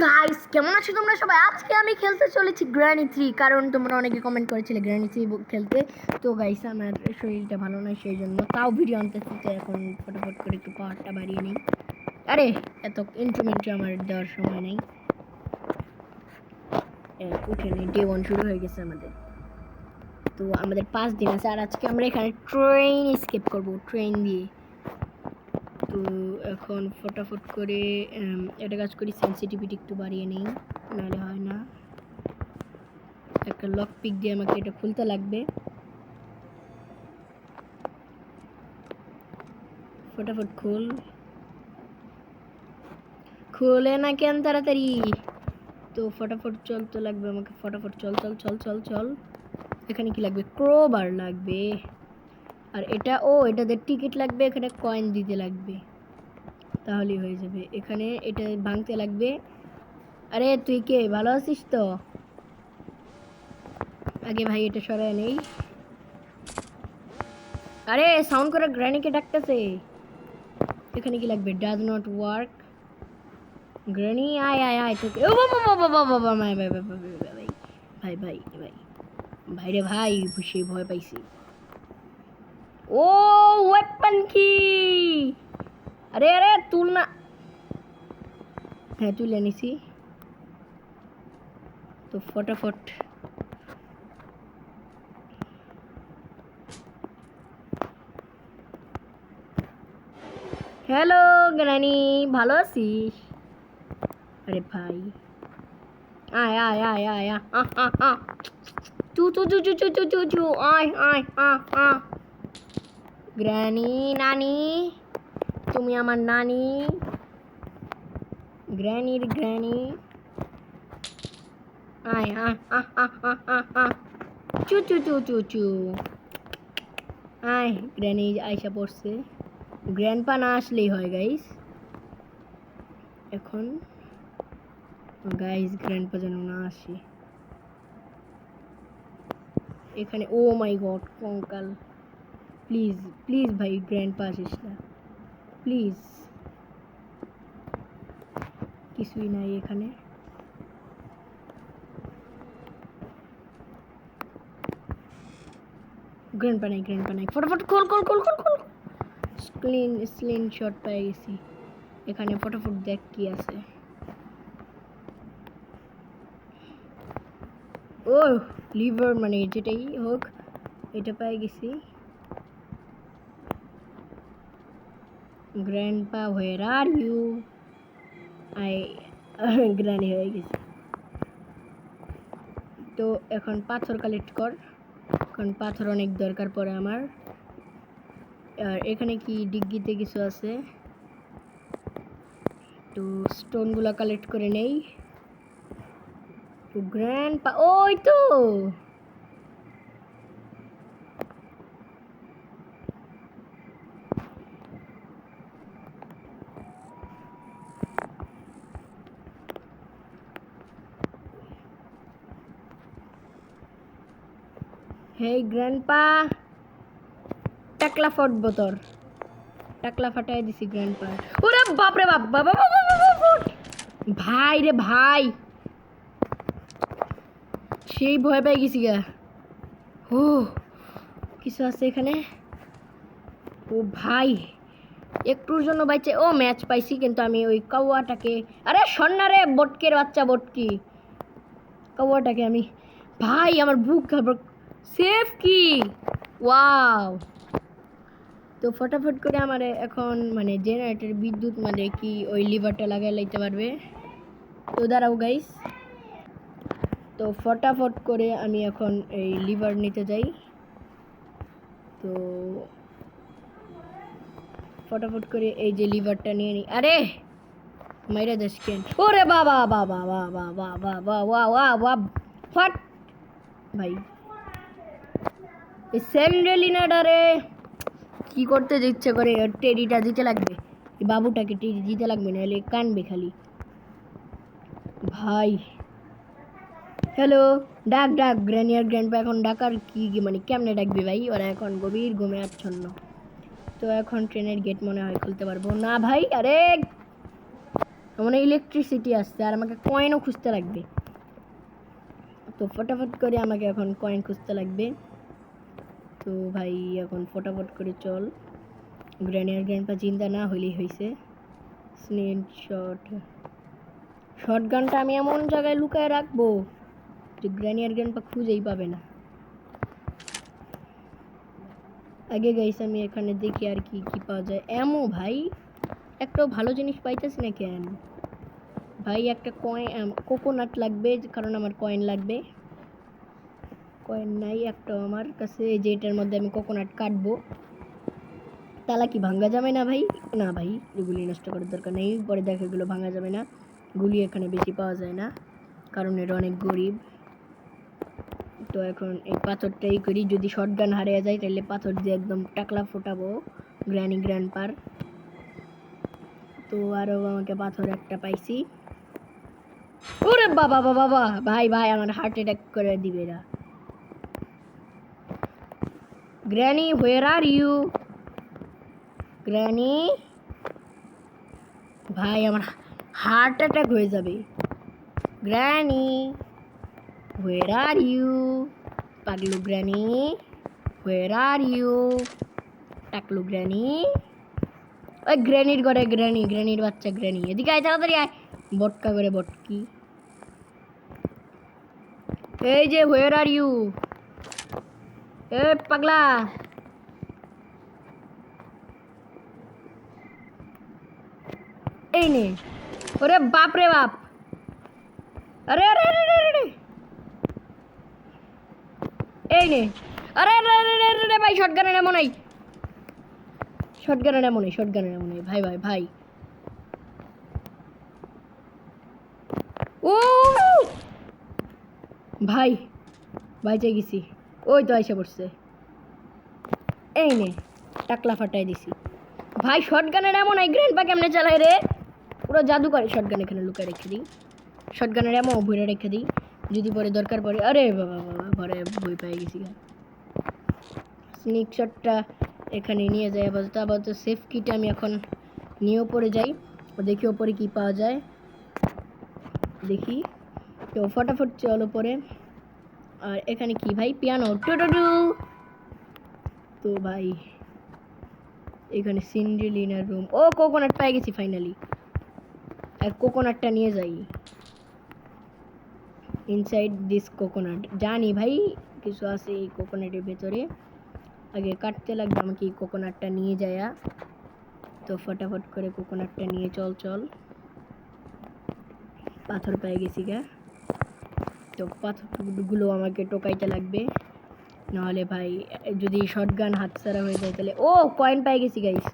Guys কেমন আছো তোমরা সবাই? আজকে আমি খেলতে চলেছি গ্র্যানি 3, কারণ তোমরা অনেকে কমেন্ট করেছিলে গ্র্যানি 3 খেলতে। তো গাইস আমার শরীরটা ভালো নয়, সেই জন্য তাও ভিডিও আনতেছি। তো এখন ফটাফট করে একটু পাওয়ারটা বাড়িয়ে নিই। আরে এত ইন্ট্রোমেন্টে আমার দেওয়ার সময় নেই। উঠে নেই, ডে 1 শুরু হয়ে গেছে আমাদের। তো আমাদের 5 দিন আছে, আর আজকে আমরা এখানে ট্রেন স্কেপ করব, ট্রেন দিয়ে। তো এখন ফটাফট করে এটা কাজ করি, সেন্সিটিভিটি একটু বাড়িয়ে নেই, নাহলে হয় না। একটা লক পিক দিয়ে আমাকে এটা খুলতে লাগবে। ফটাফট খুলে না কেন তাড়াতাড়ি? তো ফটাফট চলতে লাগবে আমাকে, ফটাফট চল চল চল চল চল। এখানে কি লাগবে? ক্রোবার লাগবে। আর এটা এটাতে টিকিট লাগবে, এখানে কয়েন দিতে লাগবে, তাহলেই হয়ে যাবে। এখানে এটা ভাঙতে লাগবে। আরে তুই কে, ভালো আছিস তো? আগে ভাই এটা সরায় নেই। আরে সাউন্ড করে গ্র্যানিকে ডাকতেছে। এখানে কি লাগবে? Does not work. গ্র্যানি আয় আয় আয় তোকে। ও বাবা বাবা বাবা বাবা ভাই ভাই ভাই ভাই ভাই ভাই ভাই রে ভাই, সে ভয় পাইছি। ও ওয়েপন কি? আরে আরে তুল না। হ্যাঁ তুলে নিছি। তো ফটাফট হ্যালো গ্র্যানি, ভালো আছিস? আরে ভাই আয় আয় আয় আয় আ চু চু চু চু চু চু চু চু আয় আয় আ গ্র্যানি নানি, তুমি আমার নানি, গ্র্যানির গ্র্যানি। আয় আ চু চু চু চু চু আয়। গ্র্যানি আয়সা পড়ছে। গ্র্যান্ডপা না আসলেই হয় গাইস। এখন গাইস গ্র্যান্ডপা যেন না আসে এখানে। ও মাই গড কঙ্কাল, প্লিজ প্লিজ ভাই গ্র্যান্ডপা আসিস না প্লিজ। কিছুই নাই এখানে। গ্র্যান্ডপা নাই। ফটাফট খোল খোল খোল খোল খোল। স্ক্রিন শট পেয়ে গেছি। এখানে ফটাফট দেখ কি আছে। ও লিভার, মানে যেটাই হোক এটা পেয়ে গেছি। Grandpa where are you? Granny হয়ে গেছে। তো এখন পাথর কালেক্ট কর, কারণ পাথর অনেক দরকার পড়ে আমার। আর এখানে কি ডিগ্গিতে কিছু আছে, তো স্টোনগুলো কালেক্ট করে নেই। তো গ্র্যান্ডপা ওই তো। হেই গ্র্যান্ডপা, টাকলা ফাটবো তোর, টাকলা ফাটাই দিছি গ্র্যান্ডপা। ওরে বাপ রে বাপ, বাবা ভাই রে ভাই, সেই ভয় পেয়ে গেছি গা। ও কিছু আছে এখানে। ও ভাই একটুর জন্য বাইচে। ও ম্যাচ পাইছি, কিন্তু আমি ওই কাউয়াটাকে, আরে সন্নারে বটকের বাচ্চা বটকি, কাউয়াটাকে আমি, ভাই আমার বুক ঘাবড়। সেফ কি, ওয়াও। তো ফটাফট করে আমার এখন মানে জেনারেটর বিদ্যুৎ মানে কি ওই লিভারটা লাগাই লাইতে পারবে। তো দাঁড়াও গাইস, তো ফটাফট করে আমি এখন এই লিভার নিতে যাই। তো ফটাফট করে এই যে লিভারটা নিয়ে নিই। আরে মাইরা যাস কেন? ওরে বাবা বাবা বাবা বাবা বাবা বাবা ফাট ভাই। এই স্যান্ডেলিনাডারে কি করতে ইচ্ছে করে, টেডিটা দিতে লাগবে, এই বাবুটাকে টেডি দিতে লাগবে, নাহলে কানবে খালি ভাই। হ্যালো, ডাক ডাক গ্র্যানি আর গ্র্যান্ডপা এখন ডাকার কি মানে কেমনে ডাকবি ভাই? ওরা এখন গভীর ঘুমে আচ্ছন্ন। তো এখন ট্রেনের গেট মনে হয় খুলতে পারবো না ভাই। আরে মানে ইলেকট্রিসিটি আসছে আর আমাকে কয়েনও খুঁজতে লাগবে। তো ফটাফট করে আমাকে এখন কয়েন খুঁজতে লাগবে। তো ভাই এখন ফটাফট করে চল। গ্র্যানি আর গ্র্যান্ডপা চিন্তা না হইলেই হয়েছে। শর্টগানটা আমি এমন জায়গায় লুকায় রাখবো যে গ্র্যানি আর গ্র্যান্ডপা খুঁজেই পাবে না। আগে গাইস আমি এখানে দেখি আর কি কি পাওয়া যায়। এমো ভাই একটাও ভালো জিনিস পাইতেছি না কেন ভাই? একটা কোকোনাট লাগবে, কারণ আমার কয়েন লাগবে। কয়েন নাই একটাও আমার কাছে, যেটার মধ্যে আমি কোকোনাট কাটবো। তালা কি ভাঙ্গা যাবে না ভাই? না ভাই, গুলি নষ্ট করার দরকার নেই, পরে দেখে এগুলো ভাঙা যাবে না। গুলি এখানে বেশি পাওয়া যায় না, কারণ এর অনেক গরিব। তো এখন এই পাথরটাই করি, যদি শটগান হারিয়ে যায় তাহলে পাথর দিয়ে একদম টাকলা ফোটাবো গ্র্যানি গ্র্যান্ডপার। তো আরও আমাকে পাথর একটা পাইছি। ওরে বাবা বাবা বাবা ভাই ভাই আমার হার্ট অ্যাটাক করে দিবে না। Granny where are you? Granny ভাই আমার হার্ট অ্যাটাক হয়ে যাবে। Granny where are you? পাগলু গ্র্যানি হোয়ার আর ইউ? টাকলু গ্র্যানি। ওই গ্র্যানির ঘরে গ্র্যানি, গ্র্যানির বাচ্চা গ্র্যানি, এদিকে আয় তাড়াতাড়ি আয়। বটকা করে বটকি। এই যে হোয়ার আর ইউ? এ পাগলা, এই নে। ওরে বাপ রে বাপ, আরে আরে আরে আরে, এই নে। আরে আরে আরে আরে ভাই, শটগানের এমন নাই, শটগানের এমন নেই, শটগানের এমন নেই ভাই ভাই ভাই। ও ভাই বাইচে গেছি। ওই তো আইসা পড়ছে, এই নে টাকলা ফাটাই দিছি। ভাই শটগানের এমন নাই, গ্র্যান্ডপা কেমনে চালায় রে? পুরো জাদু করে। শটগান এখানে লুকায় রেখে দিই, শটগানের এমন ভরে রেখে দিই, যদি পরে দরকার পড়ে। আরে বাবা বাবা, ঘরে বই পেয়ে গেছি। স্নিক শটটা এখানে নিয়ে যাই আপাতত। আপাতত সেফ কিটে আমি এখন নিয়ে ওপরে যাই, দেখি ওপরে কি পাওয়া যায় দেখি। তো ফটাফট চল ওপরে। আর এখানে কি ভাই? পিয়ানো টুটুটু। তো ভাই এখানে সিন্ড্রেলিনার রুম। ও কোকোনাট পেয়ে গেছি ফাইনালি। আর কোকোনাটটা নিয়ে যাই। ইনসাইড দিস কোকোনাট, জানি ভাই কিছু আছে এই কোকোনাটের ভেতরে। আগে কাটতে লাগবে আমাকে এই কোকোনাটটা নিয়ে যায়া। তো ফটাফট করে কোকোনাটটা নিয়ে চল চল। পাথর পেয়ে গেছি গা। তো পাথরগুলো আমাকে টোকাইতে লাগবে, নাহলে ভাই যদি শটগান হাতছাড়া হয়ে যায় তাহলে। ও কয়েন পেয়ে গেছি গাইস।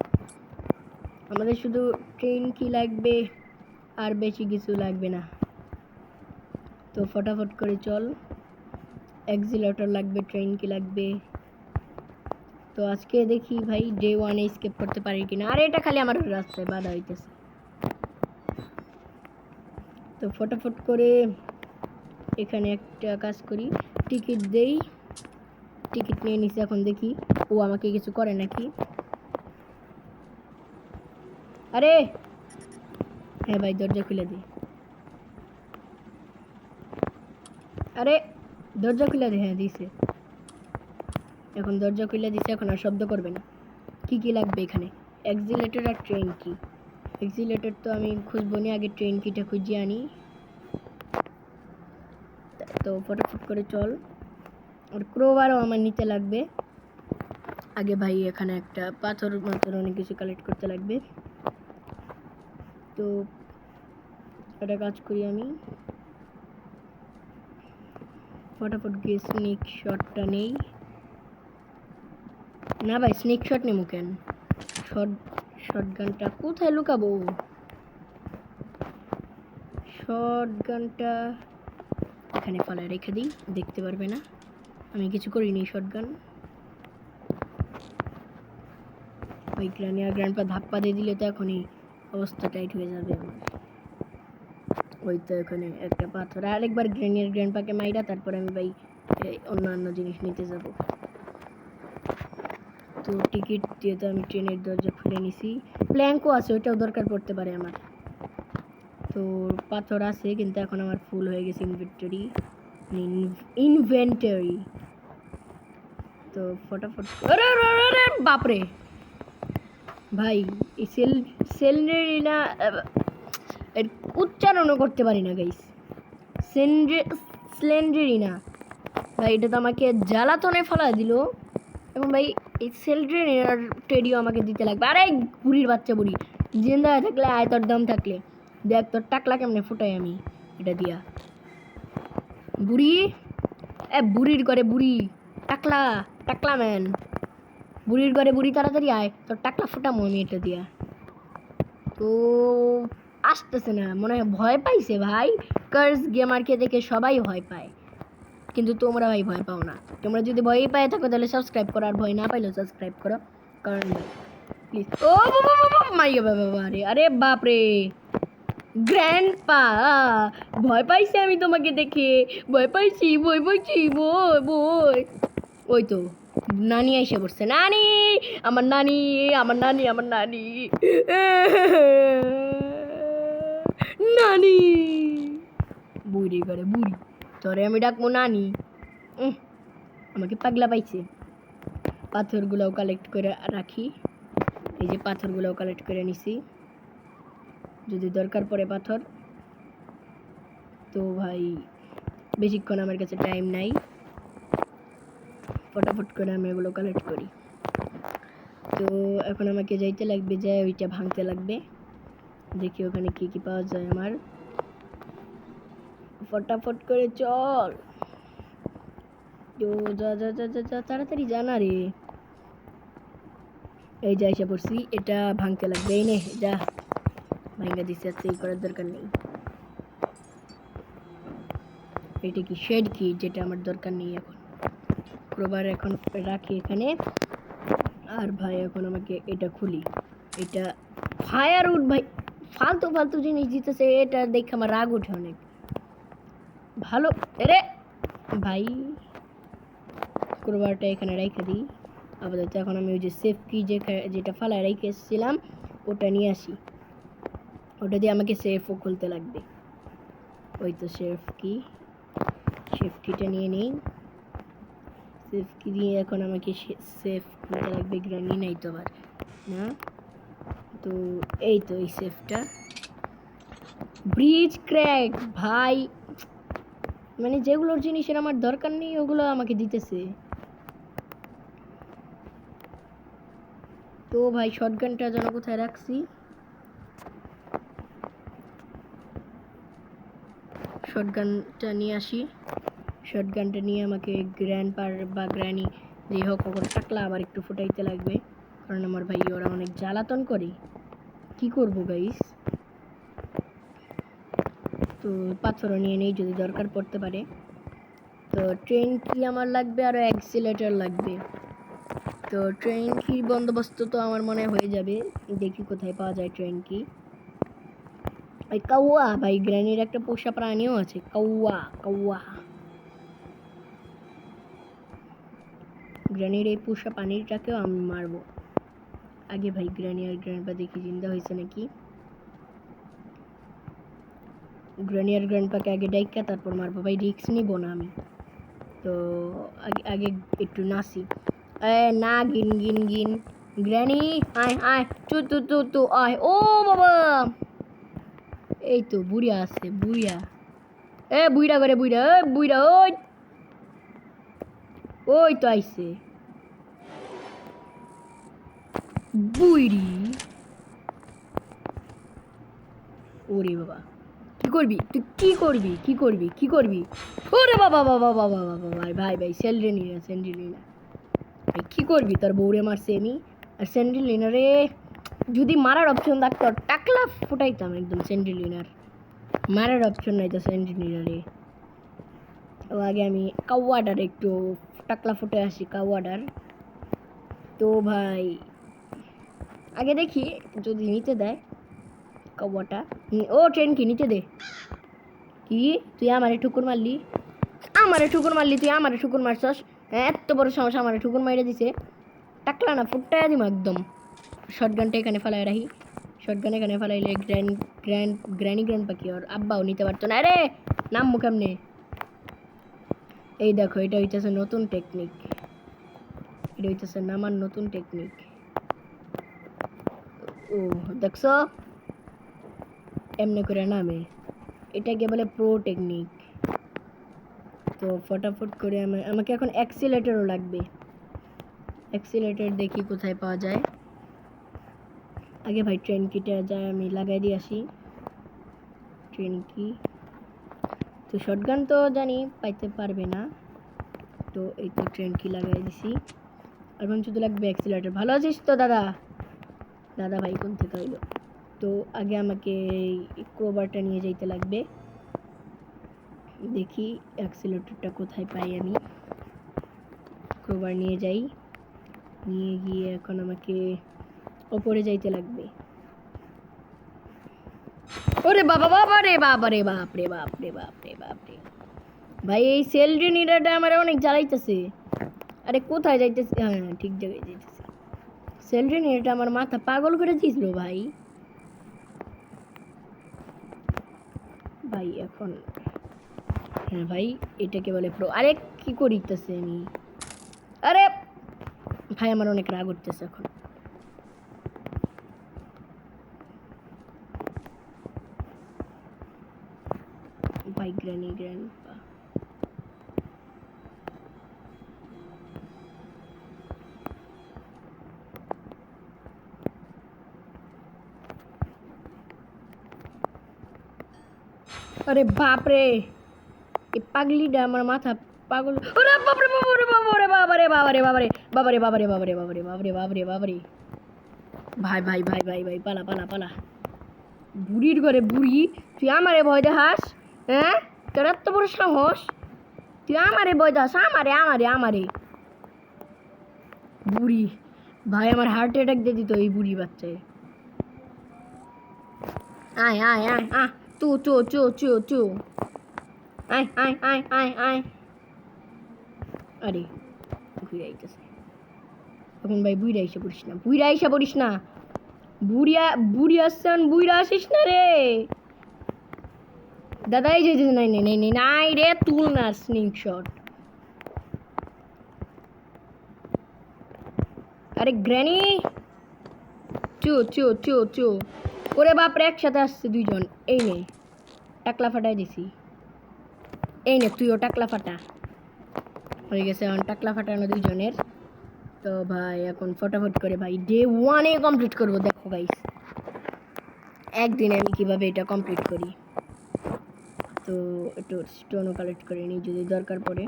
আমাদের শুধু ট্রেন কি লাগবে, আর বেশি কিছু লাগবে না। তো ফটাফট করে চল। এক্সিলেটর লাগবে, ট্রেন কি লাগবে। তো আজকে দেখি ভাই ডে 1 স্কেপ করতে পারি কিনা। আর এটা খালি আমার রাস্তায় বাধা হইতেছে। তো ফটাফট করে এখানে একটা কাজ করি, টিকিট দেই। টিকিট নিয়ে নিছি, এখন দেখি ও আমাকে কিছু করে নাকি। আরে হ্যাঁ ভাই দরজা খুলে দে। আরে দরজা খুলে দে। হ্যাঁ দিছে, এখন দরজা খুলে দিছে, এখন আর শব্দ করবে না। কি কি লাগবে এখানে? এক্সিলেটর আর ট্রেন কি। এক্সিলেটর তো আমি খুঁজবো নি, আগে ট্রেন কিটা খুঁজে আনি। তো ফটাফট করে চল। আর ক্রোবারও আমার নিতে লাগবে। আগে ভাই এখানে একটা পাথর মাথর অনেক কিছু কালেক্ট করতে লাগবে। তো একটা কাজ করি আমি, ফটাফট গিয়ে স্নেক শটটা নেই। না ভাই স্নেক শট নেবো কেন? শটগানটা কোথায় লুকাবো? শটগানটা এখানে ফালায় রেখে দিই, দেখতে পারবে না, আমি কিছু করিনি। শটগান ওই গ্র্যানি আর গ্র্যান্ডপা ধাপ্পা দিয়ে দিলে তো এখনই অবস্থা টাইট হয়ে যাবে আমার। ওই তো এখানে একটা পাথর, আরেকবার গ্র্যানি আর গ্র্যান্ডপাকে মাইরা তারপর আমি ভাই অন্যান্য জিনিস নিতে যাব। তো টিকিট দিয়ে তো আমি ট্রেনের দরজা খুলে নিছি। প্ল্যাঙ্কও আছে, ওইটাও দরকার পড়তে পারে আমার। তো পাথর আছে কিন্তু এখন আমার ফুল হয়ে গেছে ইনভেন্টরি। তো ফটাফট, আরে বাপরে ভাই, এই সেলরিনা এর উচ্চারণও করতে পারি না গাইস। স্লেন্ডারিনা ভাই, এটা তো আমাকে জ্বালাতনে ফেলা দিল। এবং ভাই এই সেলরিনার টেডিও আমাকে দিতে লাগবে। আরে বুড়ির বাচ্চা বুড়ি, জিন্দা থাকলে আয় তোর দম থাকলে, দেখ তোর টাকলা কেমনে ফুটাই আমি এটা দিয়া। বুড়ি, বুড়ির ঘরে বুড়ি, টাকলা টাকলা ম্যান, বুড়ির ঘরে বুড়ি, তাড়াতাড়ি আয় তোর টাকলা ফুটামো আমি এটা দিয়া। তো আসতেছে না, মনে হয় ভয় পাইছে ভাই। কার্স গেমারকে দেখে সবাই ভয় পায়, কিন্তু তোমরা ভাই ভয় পাও না। তোমরা যদি ভয় পায় থাকো তাহলে সাবস্ক্রাইব করো, আর ভয় না পাইলেও সাবস্ক্রাইব করো, কারণ প্লিজ। ও মাইয়া বাবা, আরে বাপরে গ্র্যান্ডপা, ভয় পাইছি আমি তোমাকে দেখে, ভয় পাইছি, বই বইছি, বই বই। ওই তো নানি এসে পড়ছে, নানি আমার নানি, আমার নানি, আমার নানি, নানি। বুড়ি করে বুড়ি, তোরে আমি ডাকবো নানি। আমাকে পাগলা পাইছে। পাথরগুলোও কালেক্ট করে রাখি, এই যে পাথরগুলোও কালেক্ট করে নিছি, যদি দরকার পড়ে পাথর। তো ভাই বেশিক্ষণ আমার কাছে টাইম নাই, ফটাফট করে আমি এগুলো কালেক্ট করি। তো এখন আমাকে যাইতে লাগবে, যায় ওইটা ভাঙতে লাগবে, দেখি ওখানে কি কি পাওয়া যায় আমার। ফটাফট করে চল, তো যা যা যা যা যা, তাড়াতাড়ি জানা রে। এই যা এসে পড়ছি, এটা ভাঙতে লাগবে। এই নে যা, ভাঙা দিচ্ছে, আচ্ছা এই করার দরকার নেই। এটা কি শেড কি, যেটা আমার দরকার নেই এখন। ক্রোবার এখন রাখি এখানে। আর ভাই এখন আমাকে এটা খুলি, এটা ফায়ার উড ভাই, ফালতু ফালতু জিনিস দিতেছে, এটা দেখে আমার রাগ উঠে অনেক। ভালো রে ভাই, ক্রোবারটা এখানে রেখে দিই আপাতত। এখন আমি ওই যে সেফ কি যেটা ফালায় রেখে এসেছিলাম ওটা নিয়ে আসি, ওটা দিয়ে আমাকে সেফও খুলতে লাগবে। ওই তো সেফ কিটা নিয়ে নিই। সেফ কি দিয়ে এখন আমাকে সেফ খুলতে লাগবে। গ্রানি নাই তো আবার না, তো এই তো এই সেফটা। ব্রিজ ক্র্যাক ভাই, মানে যেগুলোর জিনিসের আমার দরকার নেই ওগুলো আমাকে দিতেছে। তো ভাই শটগানটা যেন কোথায় রাখছি, শটগানটা নিয়ে আসি। শটগানটা নিয়ে আমাকে গ্র্যান্ডপার বা গ্র্যানি যেই হোক ওখানে টাকলা আবার একটু ফুটাইতে লাগবে, কারণ আমার ভাই ওরা অনেক জ্বালাতন করে। কি করবো গাইস, তো পাথরও নিয়ে নেই যদি দরকার পড়তে পারে। তো ট্রেন কি আমার লাগবে, আরও অ্যাক্সিলেটর লাগবে। তো ট্রেন কি বন্দোবস্ত তো আমার মনে হয়ে যাবে, দেখি কোথায় পাওয়া যায় ট্রেন কি। ওই কাউয়া ভাই, গ্র্যানির একটা পোষা প্রাণীও আছে, কাউয়া কাউয়া। গ্র্যানির এই পোষা প্রাণীটাকেও আমি মারবো আগে ভাই। গ্র্যানি আর গ্র্যান্ডপা দেখি জিন্দা হয়েছে নাকি। গ্র্যানি আর গ্র্যান্ডপাকে আগে ডাইকা তারপর মারবো ভাই, রিক্স নিব না আমি। তো আগে আগে একটু নাচি। না গিন গিন গিন, গ্র্যানি আয় আয়, তু তু তু তু আয়। ও বাবা, এই তো বুড়িয়া আছে, বুড়িয়া, বুইড়া করে বুইড়া, বুইড়া, ওই ওই তো আইছে বুইড়ি। ওরে বাবা, কি করবি তুই, কি করবি, কি করবি, কি করবি? ওরে বাবা বাবা বাবা বাবা ভাই ভাই ভাই, স্যান্ডেলিনা ভাই কি করবি, তোর বউরে মারছে আমি। আর স্যান্ডেলিনারে যদি মারার অপশন থাকতো টাকলা ফুটাইতাম একদম। স্যান্ডেলিনার মারার অপশন নাই তো স্যান্ডেলিনারে। ও আগে আমি কাওয়াডার একটু টাকলা ফুটে আসি, কাওয়াডার। তো ভাই আগে দেখি যদি নিতে দেয় কাওয়াটা। ও ট্রেন কি নিতে দে, কি তুই আমারে ঠুকুর মারলি, তুই আমারে ঠুকুর মারছস, এত বড় সমস্যা, আমারে ঠুকুর মাইরে দিছে। টাকলা না ফুটাইয়া দিম একদম। শটগানটা এখানে ফেলায় রাখি, শটগান এখানে ফেলাইলে গ্র্যানি পাখি আর আব্বাও নিতে পারতো না। আরে নাম কেমনে? এই দেখো, এটা হইতেছে নতুন টেকনিক, এটা হইতেছে নামার নতুন টেকনিক। ও দেখছো, এমনি করে নামে, এটাকে বলে প্রো টেকনিক। তো ফটাফট করে আমাকে এখন অ্যাক্সিলারেটরও লাগবে। অ্যাক্সিলারেটর দেখি কোথায় পাওয়া যায়। আগে ভাই ট্রেন কিটা যায় আমি লাগাই দিয়ে আসি। ট্রেন কি, তো শটগান তো জানি পাইতে পারবে না, তো এই তো ট্রেন কি লাগাই দিছি। এখন শুধু লাগবে অ্যাক্সিলারেটর। ভালো আছিস তো দাদা? দাদা ভাই কোন থেকে হইলো? তো আগে আমাকে ক্রোবারটা নিয়ে যাইতে লাগবে। দেখি অ্যাক্সিলারেটরটা কোথায় পাই আমি। ক্রোবার নিয়ে যাই, নিয়ে গিয়ে এখন আমাকে ওপরে যাইতে লাগবে। ওরে বাবা, বাবা রে বাবা রে বাপ রে বাপ রে বাপ রে বাপ রে ভাই, এই সেলড্রিনিটাটা আমার অনেক জ্বালাইতেছে। আরে কোথায় যাইতেছে? হ্যাঁ ঠিক জায়গায় যাইতেছে। সেলড্রিনিটা আমার মাথা পাগল করে দিয়েছিল ভাই। ভাই এখন হ্যাঁ ভাই, এটাকে বলে প্রো। আরে কি করিতেছে আমি? আরে ভাই আমার অনেক রাগ উঠতেছে এখন। ভাই গ্র্যান্ডপা, আরে বাপরে, এই পাগলিটা আমার মাথা পাগল। ওরে বাপরে বাবারে বাবারে বাবারে বাবারে বাবারে বাবারে বাবারে বাবারে বাবারে বাবারে বাবারে বাবারে ভাই ভাই ভাই ভাই ভাই পালা পালা পালা। বুড়ির ঘরে বুড়ি, তুই আমারে ভয় দেখাস? হ্যাঁ, তোর এত বড় সাহস, তুই আমারে ভয় দেখাস? আমারে আমারে আমারে বুড়ি ভাই, আমার হার্ট অ্যাটাক দিয়ে দিত এই বুড়ি বাচ্চায়। আয় আয় আয় আয়, চু চু চু চু চু, আয় আয় আয় আয় আয়। আরে ঘুরে আইতেছে এখন ভাই। বুড়িয়া এসে পড়িস না, বুড়িয়া এসে পড়িস না, বুড়িয়া বুড়ি আসছেন, বুড়িয়া আসিস না রে দাদা। এই যে নাই নাই নাই নাই নাই রে, তুল না স্লিংশট। আরে গ্র্যানি, চু চু চু চু। ওরে বাপরে, একসাথে আসছে দুইজন। এই নে টাকলা ফাটাই দিছি, এই নে তুইও টাকলা ফাটা। হয়ে গেছে এখন টাকলা ফাটানো দুইজনের। তো ভাই এখন ফটাফট করে ভাই ডে 1 কমপ্লিট করবো। দেখো গাইস, একদিনে আমি কিভাবে এটা কমপ্লিট করি। তো একটু স্টোনও কালেক্ট করে নিই যদি দরকার পড়ে।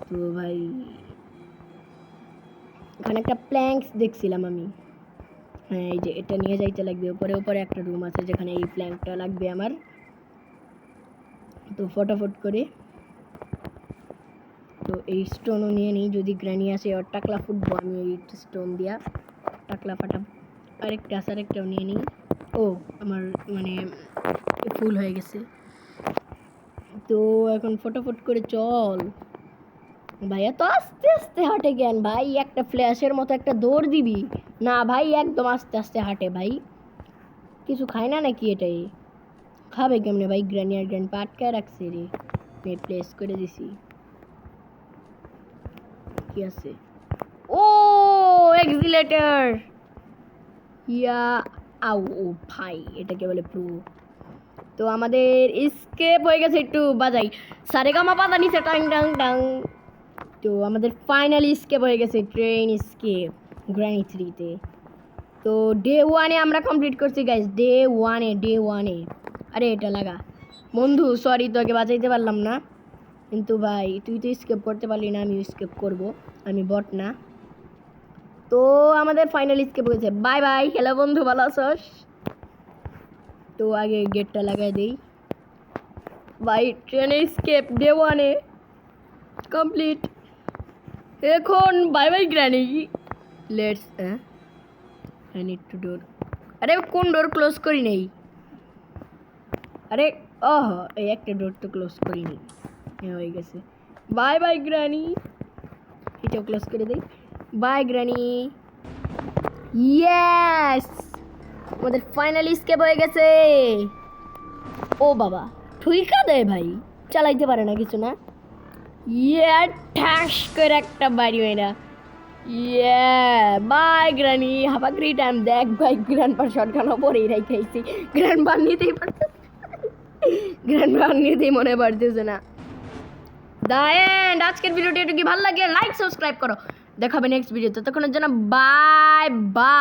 তো ভাই এখানে একটা প্ল্যাঙ্কস দেখছিলাম আমি। হ্যাঁ এই যে এটা নিয়ে যাইতে লাগবে উপরে। উপরে একটা রুম আছে যেখানে এই প্ল্যাঙ্কটা লাগবে আমার। তো ফটাফট করে তো এই স্টোনও নিয়ে নিই, যদি গ্র্যানি আসে আর টাকলা ফুটবো আমি এই স্টোন দিয়া টাকলা ফাটা। আরেকটাও নিয়ে নিই। ও আমার মানে ফুল হয়ে গেছে। তো এখন ফটাফট করে চল ভাইয়া, তো আস্তে আস্তে হাঁটে জ্ঞান ভাই, একটা ফ্ল্যাশের মতো একটা দৌড় দিবি না ভাই, একদম আস্তে আস্তে হাঁটে ভাই। কিছু খায় না নাকি? এটাই খাবে কেমনে ভাই? গ্র্যানি আর গ্র্যান্ডপা আটকায় রাখছে রে, আমি প্লেস করে দিছি। কি আছে? ও এক্সিলেটর ইয়া আউ, ও ভাই এটাকে বলে প্রো। তো আমাদের স্কেপ হয়ে গেছে, একটু বাজাই সারেগামা পাতা নিচে টাং টাং টাং। তো আমাদের ফাইনালি স্কেপ হয়ে গেছে, ট্রেন স্কেপ গ্র্যানি 3-তে। তো ডে 1-এ আমরা কমপ্লিট করছি গাইস, ডে 1-এ। আরে এটা লাগা বন্ধু, সরি তোকে বাঁচাইতে পারলাম না, কিন্তু ভাই তুই তো স্কেপ করতে পারলি না, আমি স্কেপ করব, আমি বট না। তো আমাদের ফাইনালি স্কেপ হয়েছে। বাই বাই, হ্যালো বন্ধু, ভালো আছোস? তো আগে গেটটা লাগাই দিই ভাই। ট্রেনে স্কেপ ডে 1-এ কমপ্লিট। এখন bye bye granny, let's I need to door. আরে কোন ডোর ক্লোজ করি নেই? আরে ওহ, এই একটা ডোর তো ক্লোজ করিনি, হয়ে গেছে। বাই বাই গ্র্যানি, এটাও ক্লোজ করে দিই। বাই গ্র্যানি, ইয়েস আমাদের ফাইনালি স্কেপ হয়ে গেছে। ও বাবা ঠুইকা দেয় ভাই, চালাইতে পারে না কিছু না। ইয়ে ঠাস করে একটা বাড়ি মেয়েরা। ইয়ে বাই গ্রানি হাফাগ্রি টাইম। দেখ ভাই গ্র্যান্ডপার শটগান পরেই রাখাইছি, গ্র্যান্ডপার নিতেই পারতে, গ্র্যান্ডপার নিতেই মনে পড়তেছে না। The end. আজকের ভিডিওটি একটু কি ভালো লাগলে লাইক সাবস্ক্রাইব করো। দেখাবে নেক্সট ভিডিওতে, ততক্ষণের জন্য বাই বাই।